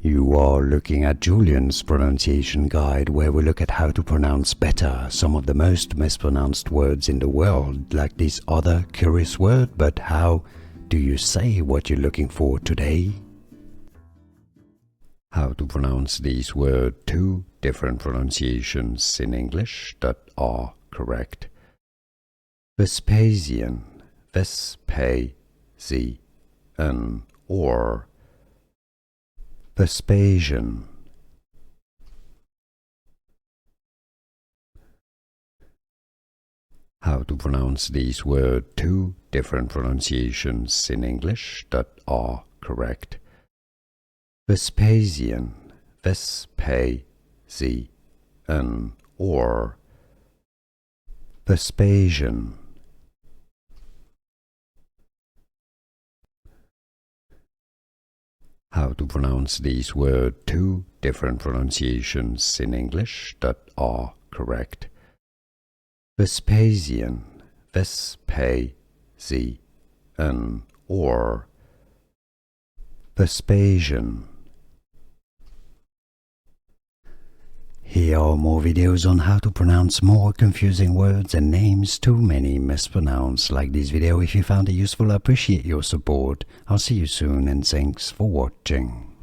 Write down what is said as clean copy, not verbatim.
You are looking at Julian's pronunciation guide, where we look at how to pronounce better some of the most mispronounced words in the world, like this other curious word. But how do you say what you're looking for today? How to pronounce these words, two different pronunciations in English that are correct. Vespasian, Vespasian, or Vespasian. How to pronounce these words, two different pronunciations in English that are correct. Vespasian, Vespasian, or Vespasian. How to pronounce these words, two different pronunciations in English that are correct. Vespasian, Vespasian, or Vespasian. Here are more videos on how to pronounce more confusing words and names too many mispronounced. Like this video if you found it useful. I appreciate your support. I'll see you soon and thanks for watching.